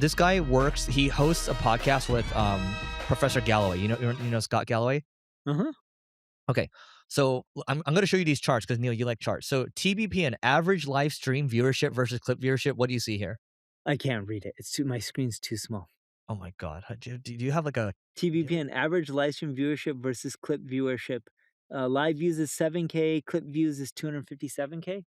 This guy works. He hosts a podcast with Professor Galloway. You know Scott Galloway. Uh-huh. Okay, so I'm going to show you these charts because Neil, you like charts. So TBPN average live stream viewership versus clip viewership. What do you see here? I can't read it. My screen's too small. Oh my God, do you have like a? Do you have TBPN average live stream viewership versus clip viewership. Live views is 7K, clip views is 257K.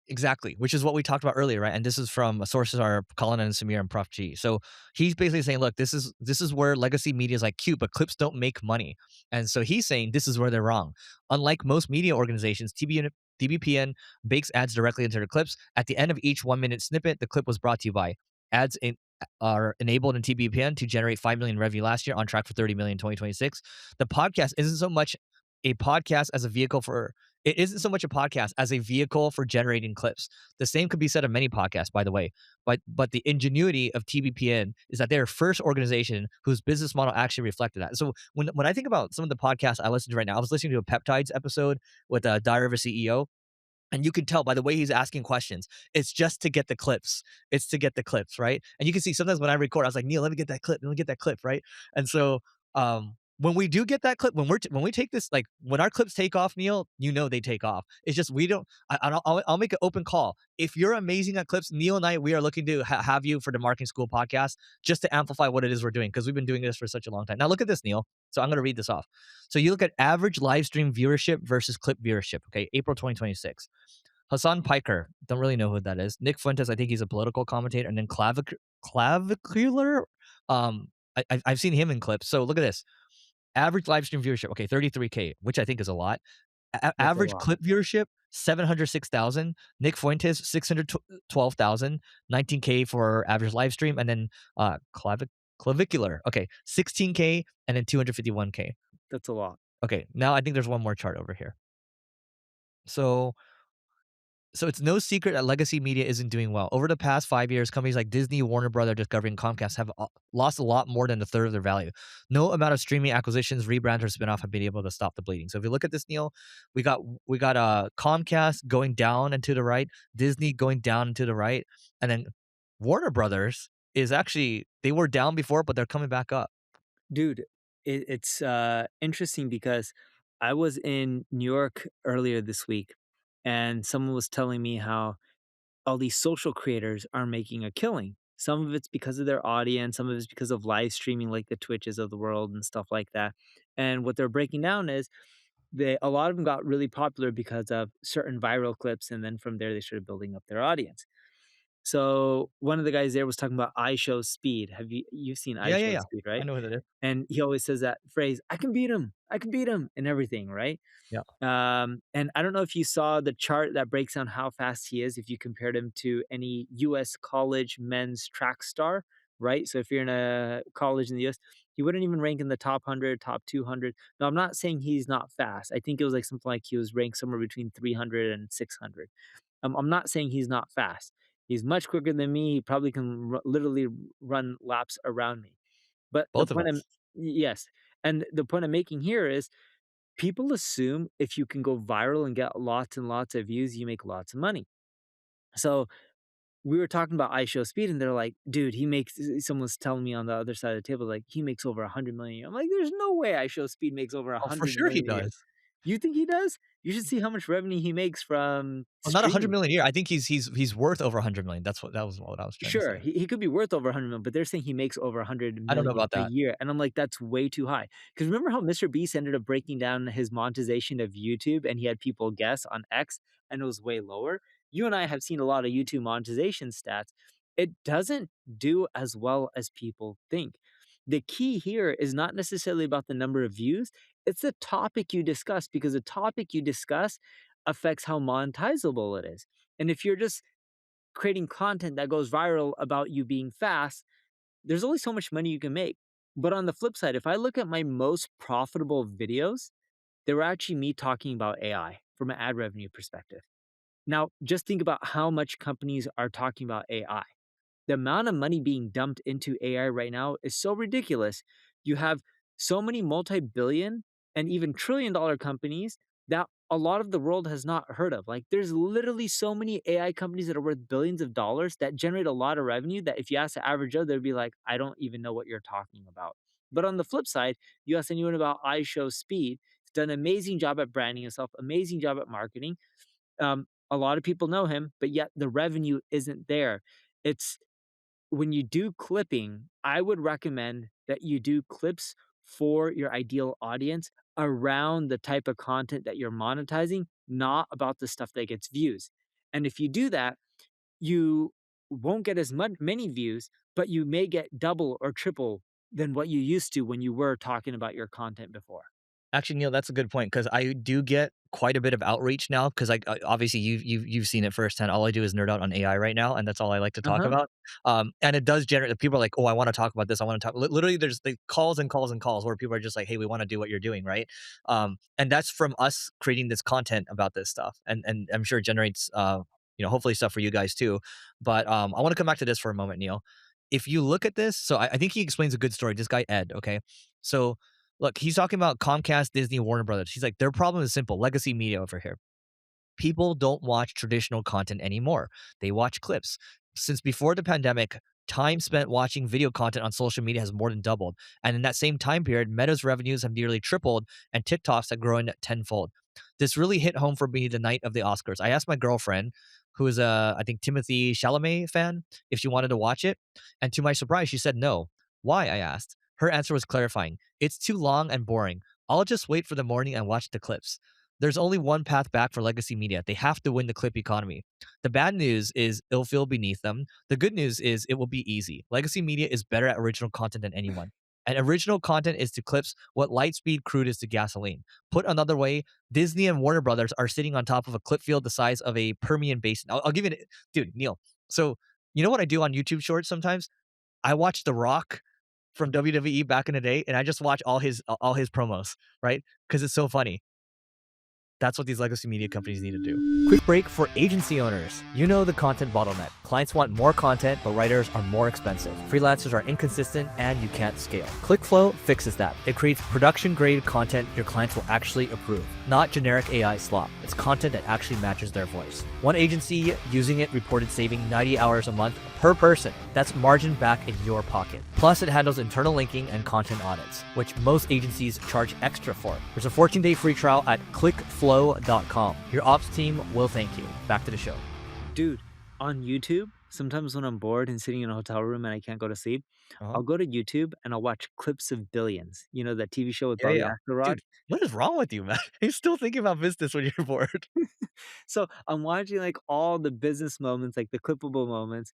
Exactly, which is what we talked about earlier, right? And this is from sources are Colin and Samir and Prof G. So he's basically saying, look, this is where legacy media is like cute, but clips don't make money. And so he's saying this is where they're wrong. Unlike most media organizations, TBPN bakes ads directly into their clips. At the end of each 1 minute snippet, the clip was brought to you by are enabled in TBPN to generate 5 million revenue last year, on track for 30 million in 2026. The podcast isn't so much a podcast as a vehicle for it isn't so much a podcast as a vehicle for generating clips. The same could be said of many podcasts, by the way. But the ingenuity of TBPN is that they're the first organization whose business model actually reflected that. So when I think about some of the podcasts I listen to right now, I was listening to a peptides episode with a Diary of a CEO. And you can tell by the way he's asking questions, it's just to get the clips. It's to get the clips, right? And you can see sometimes when I record, I was like, Neil, let me get that clip. Let me get that clip, right? And so when we do get that clip, when we take this, like when our clips take off, Neil, they take off. It's just we don't. I'll make an open call. If you're amazing at clips, Neil and I, we are looking to have you for the Marketing School podcast just to amplify what it is we're doing because we've been doing this for such a long time. Now look at this, Neil. So I'm going to read this off. So you look at average live stream viewership versus clip viewership. Okay, April 2026. Hassan Piker, don't really know who that is. Nick Fuentes, I think he's a political commentator, and then Clavicular. I've seen him in clips. So look at this. Average live stream viewership, okay, 33K, which I think is a lot. That's a Average lot. clip viewership, 706,000. Nick Fuentes, 612,000. 19K for average live stream, and then clavicular, okay, 16K, and then 251K. That's a lot. Okay, now I think there's one more chart over here. So it's no secret that legacy media isn't doing well. Over the past 5 years, companies like Disney, Warner Brother, Discovery, and Comcast have lost a lot more than a third of their value. No amount of streaming acquisitions, rebrands, or spinoff have been able to stop the bleeding. So if you look at this, Neil, we got Comcast going down and to the right, Disney going down and to the right, and then Warner Brothers is actually they were down before, but they're coming back up. Dude, it's interesting because I was in New York earlier this week and someone was telling me how all these social creators are making a killing. Some of it's because of their audience, some of it's because of live streaming like the Twitches of the world and stuff like that. And what they're breaking down is a lot of them got really popular because of certain viral clips, and then from there they started building up their audience. So one of the guys there was talking about I Show Speed. You've seen I Yeah, yeah, Show yeah. Speed, I right? know who that is. And he always says that phrase, "I can beat him. I can beat him," and everything, right? Yeah. And I don't know if you saw the chart that breaks down how fast he is if you compared him to any US college men's track star, right? So if you're in a college in the US, he wouldn't even rank in the top 100, top 200. Now, I'm not saying he's not fast. I think it was like something like he was ranked somewhere between 300 and 600. I'm not saying he's not fast. He's much quicker than me. He probably can literally run laps around me. But the Both of point us. yes, and the point I'm making here is people assume if you can go viral and get lots and lots of views, you make lots of money. So we were talking about I Show Speed, and they're like, "Dude, he makes." Someone was telling me on the other side of the table, like, "He makes over 100 million a year." I'm like, "There's no way I Show Speed makes over a Oh, for hundred sure he million a year." does. You think he does? You should see how much revenue he makes from Well, not 100 streaming. million a year. I think he's worth over 100 million. That was what I was trying to Sure, say. he could be worth over 100 million, but they're saying he makes over I don't know 100 million about a that. year, and I'm like, "That's way too high." Because remember how Mr. Beast ended up breaking down his monetization of YouTube, and he had people guess on X, and it was way lower? You and I have seen a lot of YouTube monetization stats. It doesn't do as well as people think. The key here is not necessarily about the number of views, it's the topic you discuss, because the topic you discuss affects how monetizable it is, and if you're just creating content that goes viral about you being fast, there's only so much money you can make. But on the flip side, if I look at my most profitable videos, they were actually me talking about AI from an ad revenue perspective. Now, just think about how much companies are talking about AI. The amount of money being dumped into AI right now is so ridiculous. You have so many multi billion and even trillion dollar companies that a lot of the world has not heard of. Like, there's literally so many AI companies that are worth billions of dollars that generate a lot of revenue that if you ask the average Joe, they'd be like, I don't even know what you're talking about. But on the flip side, you ask anyone about iShow Speed, he's done an amazing job at branding himself, amazing job at marketing. A lot of people know him, but yet the revenue isn't there. It's when you do clipping, I would recommend that you do clips for your ideal audience around the type of content that you're monetizing, not about the stuff that gets views. And if you do that, you won't get as many views, but you may get double or triple than what you used to when you were talking about your content before. Actually, Neil, that's a good point because I do get quite a bit of outreach now because obviously you've seen it firsthand. All I do is nerd out on AI right now, and that's all I like to talk Uh-huh. about. And it does generate people are like, oh, I want to talk about this. I want to talk. Literally, there's like calls and calls and calls where people are just like, hey, we want to do what you're doing, right? And that's from us creating this content about this stuff, and I'm sure it generates hopefully stuff for you guys too. But I want to come back to this for a moment, Neil. If you look at this, so I think he explains a good story. This guy Ed, okay, so look, he's talking about Comcast, Disney, Warner Brothers. He's like, their problem is simple legacy media over here. People don't watch traditional content anymore. They watch clips. Since before the pandemic, time spent watching video content on social media has more than doubled. And in that same time period, Meta's revenues have nearly tripled and TikTok's have grown tenfold. This really hit home for me the night of the Oscars. I asked my girlfriend, who is a, I think, Timothy Chalamet fan, if she wanted to watch it. And to my surprise, she said no. Why? I asked. Her answer was clarifying. It's too long and boring. I'll just wait for the morning and watch the clips. There's only one path back for legacy media. They have to win the clip economy. The bad news is it'll feel beneath them. The good news is it will be easy. Legacy media is better at original content than anyone. And original content is to clips what Lightspeed crude is to gasoline. Put another way, Disney and Warner Brothers are sitting on top of a clip field the size of a Permian basin. I'll give it, dude, Neil. So, you know what I do on YouTube Shorts sometimes? I watch The Rock from WWE back in the day, and I just watch all his promos, right? Because it's so funny. That's what these legacy media companies need to do. Quick break for agency owners. You know the content bottleneck. Clients want more content, but writers are more expensive. Freelancers are inconsistent, and you can't scale. ClickFlow fixes that. It creates production-grade content your clients will actually approve, not generic AI slop. It's content that actually matches their voice. One agency using it reported saving 90 hours a month per person. That's margin back in your pocket. Plus, it handles internal linking and content audits, which most agencies charge extra for. There's a 14-day free trial at clickflow.com. Your ops team will thank you. Back to the show. Dude, on YouTube, sometimes when I'm bored and sitting in a hotel room and I can't go to sleep, Uh-huh. I'll go to YouTube and I'll watch clips of Billions. You know, that TV show with Yeah, Bobby yeah. Axelrod? Dude, what is wrong with you, man? You're still thinking about business when you're bored. So I'm watching like all the business moments, like the clippable moments.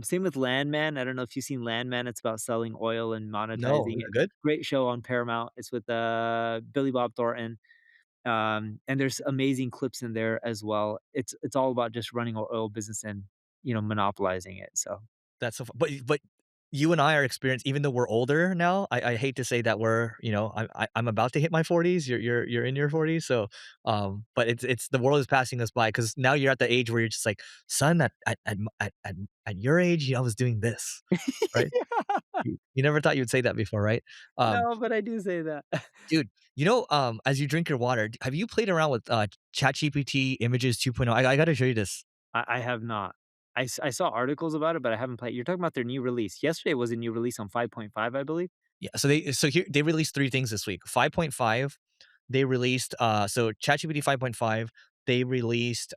Same with Landman. I don't know if you've seen Landman. It's about selling oil and No, monetizing is it. it good? Great show on Paramount. It's with Billy Bob Thornton. And there's amazing clips in there as well. It's all about just running an oil business and monopolizing it. So That's so fu but you and I are experienced even though we're older now, I hate to say that we're, I'm about to hit my 40s, you're in your 40s, so, but it's the world is passing us by because now you're at the age where you're just like, "Son, at your age, I was doing this," right? You never thought you'd say that before, right? Um, no, but I do say that. dude, as you drink your water, have you played around with, ChatGPT Images 2.0? I gotta show you this. I have not. I saw articles about it, but I haven't played. You're talking about their new release. Yesterday was a new release on 5.5, I believe. Yeah, they released 3 things this week. 5.5, they released, so ChatGPT 5.5, they released,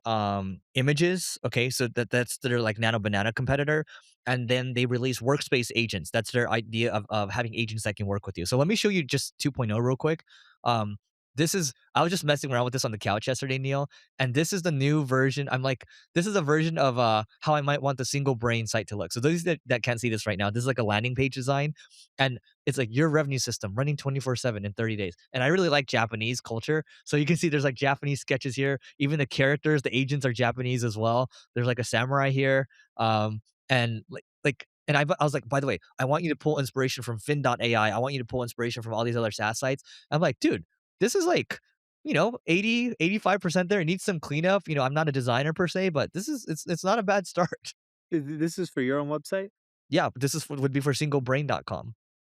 images, okay, so that's their, like, Nano Banana competitor, and then they released workspace agents. That's their idea of having agents that can work with you. So let me show you just 2.0 real quick. Um, this is I was just messing around with this on the couch yesterday, Neil, and this is the new version. I'm like, this is a version of, how I might want the single brain site to look. So those that can't see this right now, this is like a landing page design, and it's like your revenue system running 24/7 in 30 days. And I really like Japanese culture. So you can see there's like Japanese sketches here. Even the characters, the agents are Japanese as well. There's like a samurai here. And I was like, by the way, I want you to pull inspiration from Fin.ai. I want you to pull inspiration from all these other SaaS sites. I'm like, dude, this is like, 80, 85% there. It needs some cleanup. I'm not a designer per se, but it's not a bad start. This is for your own website? Yeah, but this would be for singlebrain.com.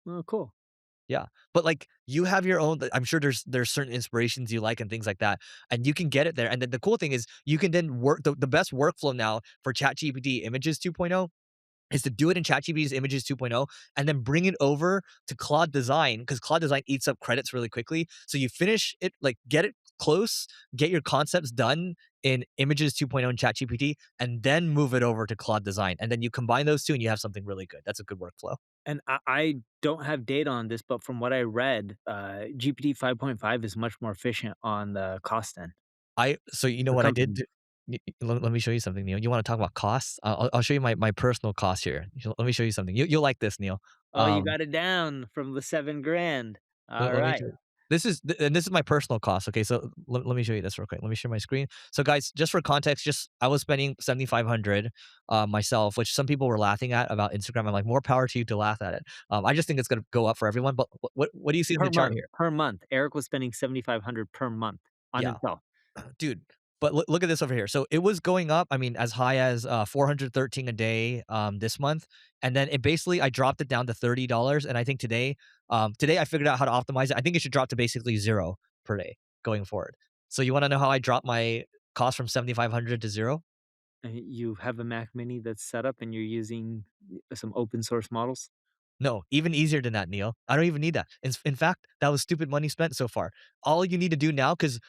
Oh, cool. Yeah, but, like, you have your own I'm sure there's certain inspirations you like and things like that, and you can get it there, and then the cool thing is you can then work the best workflow now for ChatGPT Images 2.0 is to do it in ChatGPT's Images 2.0 and then bring it over to Claude Design because Claude Design eats up credits really quickly. So you finish it, like get it close, get your concepts done in Images 2.0 in ChatGPT, and then move it over to Claude Design. And then you combine those two and you have something really good. That's a good workflow. And I don't have data on this, but from what I read, GPT 5.5 is much more efficient on the cost end So you know for what I did? companies. Let me show you something, Neil. You want to talk about costs? I'll show you my personal cost here. Let me show you something. You'll like this, Neil. Oh, you Um, got it down from the 7 grand. let me Alright. show you. This is my personal cost. Okay, so let me show you this real quick. Let me share my screen. So guys, just for context, just I was spending 7,500 myself, which some people were laughing at about Instagram. I'm like, more power to you to laugh at it. I just think it's gonna go up for everyone. But what do you see in the Per chart month, here? per month. Eric was spending 7,500 per month on Yeah. himself. Dude, but look at this over here. So it was going up, I mean, as high as 413 a day this month. And then it basically I dropped it down to $30. And I think today I figured out how to optimize it. I think it should drop to basically zero per day going forward. So you want to know how I dropped my cost from 7,500 to zero? And you have a Mac Mini that's set up and you're using some open source models? No, even easier than that, Neil. I don't even need that. In fact, that was stupid money spent so far. All you need to do now, because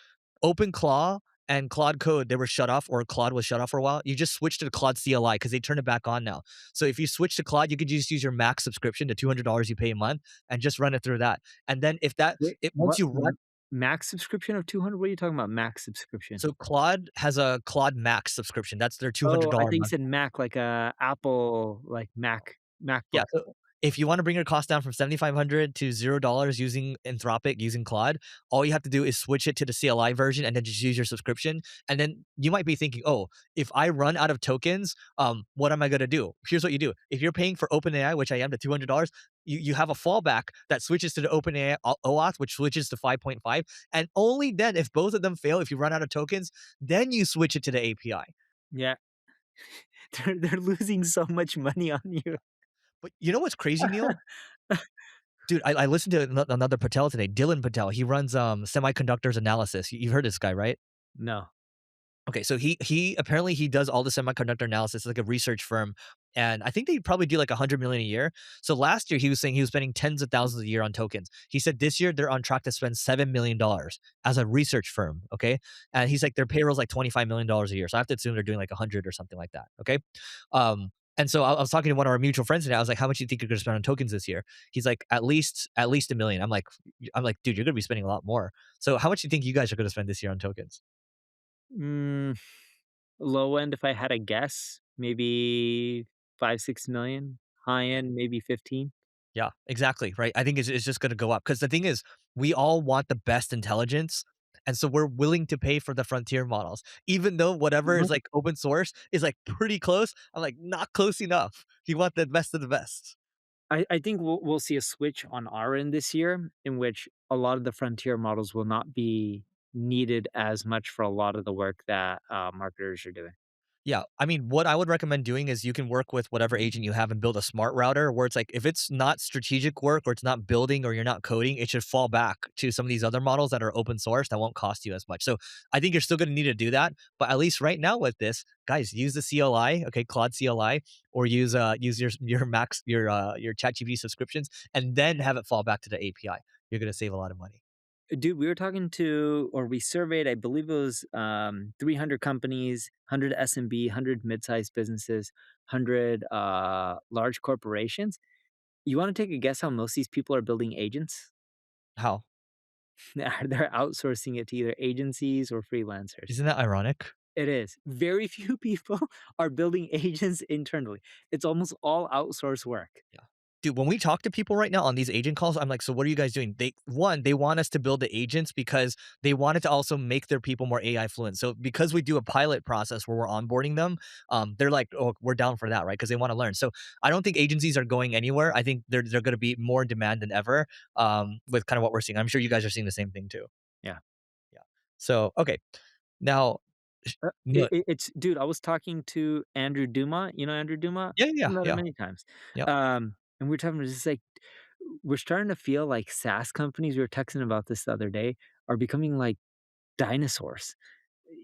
OpenClaw and Claude Code, they were shut off, or Claude was shut off for a while. You just switch to the Claude CLI because they turned it back on now. So if you switch to Claude, you could just use your Max subscription, the $200 you pay a month, and just run it through that. And then if that, Wait, it once what you run, max subscription of 200? What are you talking about, max subscription? so Claude has a Claude Max subscription. That's their Oh, I $200 thought a you month. said Mac like, Apple, like Yeah, MacBook. so if you wanna bring your cost down from 7,500 to $0 using Anthropic, using Claude, all you have to do is switch it to the CLI version and then just use your subscription, and then you might be thinking, "Oh, if I run out of tokens, what am I gonna do?" Here's what you do. If you're paying for OpenAI, which I am, the $200, you have a fallback that switches to the OpenAI OAuth, which switches to 5.5, and only then, if both of them fail, if you run out of tokens, then you switch it to the API. Yeah. They're losing so much money on you. But you know what's crazy, Neil? Dude, I listened to another Patel today, Dylan Patel. He runs, semiconductors analysis. You've heard this guy, right? No. Okay, so he apparently he does all the semiconductor analysis, like a research firm, and I think they probably do like 100 million a year. So last year he was saying he was spending tens of thousands a year on tokens. He said this year they're on track to spend $7 million as a research firm. Okay, and he's like their payroll's like $25 million a year. So I have to assume they're doing like 100 or something like that. Okay, and so I was talking to one of our mutual friends today. I was like, "How much do you think you're going to spend on tokens this year?" He's like, "At least a million." I'm like, dude, you're going to be spending a lot more. So how much do you think you guys are going to spend this year on tokens? Mm, low end, if I had a guess, maybe 5, 6 million. High end, maybe 15. Yeah, exactly, right? I think it's just gonna go up because the thing is, we all want the best intelligence, and so we're willing to pay for the frontier models, even though whatever is, What? like, open source is, like, pretty close. I'm like, "Not close enough." You want the best of the best. I think we'll see a switch on our end this year in which a lot of the frontier models will not be needed as much for a lot of the work that, marketers are doing. Yeah, I mean, what I would recommend doing is you can work with whatever agent you have and build a smart router where it's like if it's not strategic work or it's not building or you're not coding, it should fall back to some of these other models that are open source that won't cost you as much. So I think you're still going to need to do that, but at least right now with this, guys, use the CLI, okay, Claude CLI, or use your Max your ChatGPT subscriptions, and then have it fall back to the API. You're going to save a lot of money. Dude, we were talking to or we surveyed, I believe it was, 300 companies, 100 SMB, 100 mid-sized businesses, 100, large corporations. You wanna take a guess how most of these people are building agents? How? They're outsourcing it to either agencies or freelancers. Isn't that ironic? It is. Very few people are building agents internally. It's almost all outsourced work. Yeah. Dude, when we talk to people right now on these agent calls, I'm like, "So what are you guys doing?" They want us to build the agents because they wanted to also make their people more AI fluent. So because we do a pilot process where we're onboarding them, they're like, "Oh, we're down for that," right? Because they wanna learn. So I don't think agencies are going anywhere. I think they're gonna be more in demand than ever, with kind of what we're seeing. I'm sure you guys are seeing the same thing too. Yeah. Yeah. So, okay. Now, sh no It's dude, I was talking to Andrew Dumont. You know Andrew Dumont? yeah, yeah, I've met him yeah. many times. Yep. And we were talking just like we're starting to feel like SaaS companies, we were texting about this the other day, are becoming like dinosaurs.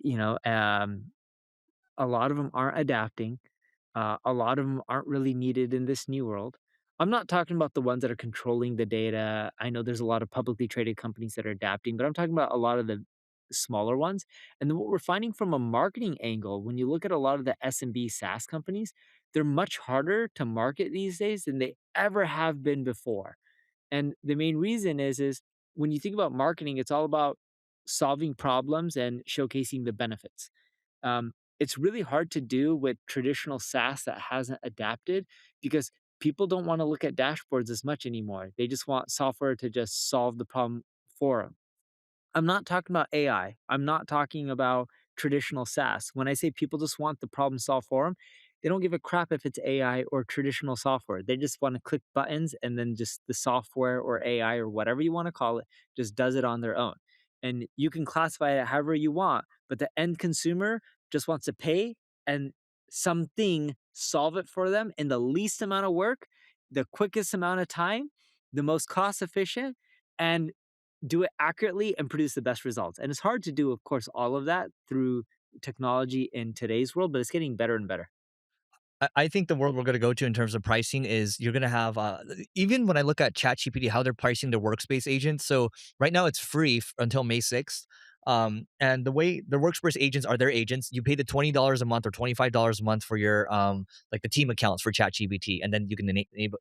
You know, a lot of them aren't adapting. A lot of them aren't really needed in this new world. I'm not talking about the ones that are controlling the data. I know there's a lot of publicly traded companies that are adapting, but I'm talking about a lot of the smaller ones. And then what we're finding from a marketing angle, when you look at a lot of the SMB SaaS companies, they're much harder to market these days than they ever have been before. And the main reason is when you think about marketing, it's all about solving problems and showcasing the benefits. It's really hard to do with traditional SaaS that hasn't adapted because people don't want to look at dashboards as much anymore. They just want software to just solve the problem for them. I'm not talking about AI. I'm not talking about traditional SaaS. When I say people just want the problem solved for them, they don't give a crap if it's AI or traditional software. They just want to click buttons and then just the software or AI or whatever you want to call it just does it on their own. And you can classify it however you want, but the end consumer just wants to pay and something solve it for them in the least amount of work, the quickest amount of time, the most cost efficient, and do it accurately and produce the best results. And it's hard to do, of course, all of that through technology in today's world, but it's getting better and better. I think the world we're going to go to in terms of pricing is you're going to have even when I look at ChatGPT, how they're pricing their workspace agents. So right now it's free until May 6th. And the way the workspace agents are their agents, you pay the $20 a month or $25 a month for your like the team accounts for ChatGPT, and then you can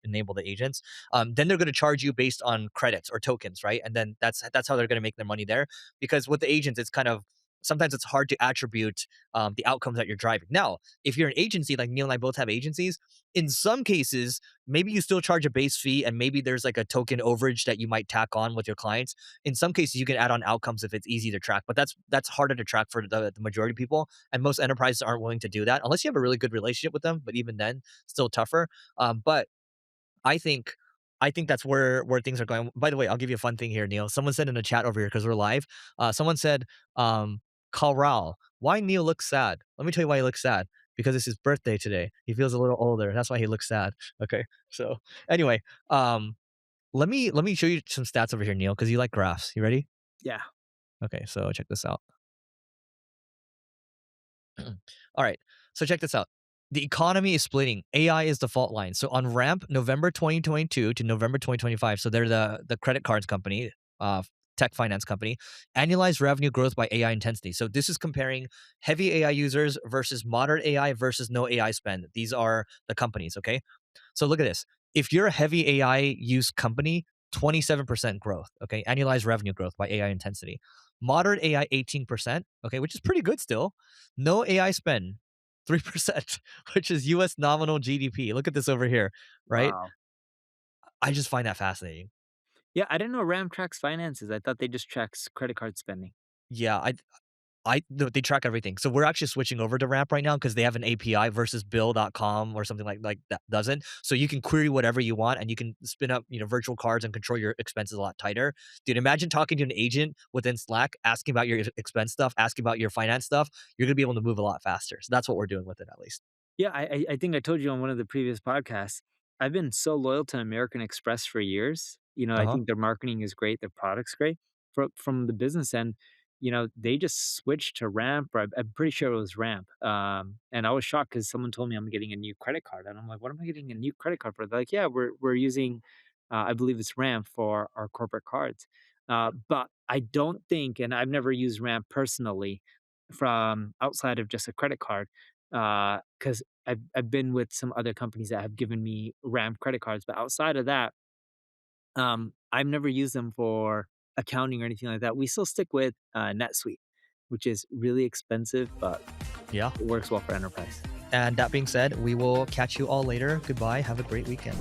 enable the agents. Then they're going to charge you based on credits or tokens, right? And then that's how they're going to make their money there. Because with the agents, it's kind of sometimes it's hard to attribute the outcomes that you're driving. Now, if you're an agency, like Neil and I both have agencies, in some cases, maybe you still charge a base fee and maybe there's like a token overage that you might tack on with your clients. In some cases, you can add on outcomes if it's easy to track, but that's harder to track for the majority of people. And most enterprises aren't willing to do that unless you have a really good relationship with them. But even then, still tougher. But I think I think that's where things are going. By the way, I'll give you a fun thing here, Neil. Someone said in the chat over here because we're live. Someone said, "Carl, why Neil looks sad? Let me tell you why he looks sad. Because it's his birthday today. He feels a little older. That's why he looks sad." Okay. So anyway, let me show you some stats over here, Neil, because you like graphs. You ready? Yeah. Okay. So check this out. All right. So check this out. The economy is splitting. AI is the fault line. So on Ramp, November 2022 to November 2025. So they're the credit cards company, tech finance company. Annualized revenue growth by AI intensity. So this is comparing heavy AI users versus moderate AI versus no AI spend. These are the companies. Okay. So look at this. If you're a heavy AI use company, 27% growth. Okay. Annualized revenue growth by AI intensity. Moderate AI, 18%. Okay. Which is pretty good still. No AI spend, 3%, which is US nominal GDP. Look at this over here, right? Wow. I just find that fascinating. Yeah, I didn't know RAM tracks finances. I thought they just tracks credit card spending. Yeah, they track everything. So we're actually switching over to Ramp right now because they have an API versus Bill.com or something like that doesn't. So you can query whatever you want and you can spin up, virtual cards and control your expenses a lot tighter. Dude, imagine talking to an agent within Slack, asking about your expense stuff, asking about your finance stuff. You're gonna be able to move a lot faster. So that's what we're doing with it at least. Yeah, I think I told you on one of the previous podcasts, I've been so loyal to American Express for years. I Uh-huh. think their marketing is great, their product's great. From the business end, they just switched to Ramp, or I'm pretty sure it was Ramp. And I was shocked because someone told me I'm getting a new credit card, and I'm like, "What am I getting a new credit card for?" They're like, "Yeah, we're using, I believe it's Ramp for our corporate cards." But I don't think, and I've never used Ramp personally from outside of just a credit card, because I've been with some other companies that have given me Ramp credit cards, but outside of that, I've never used them for accounting or anything like that. We still stick with, NetSuite, which is really expensive, but Yeah. it works well for enterprise. And that being said, we will catch you all later. Goodbye. Have a great weekend.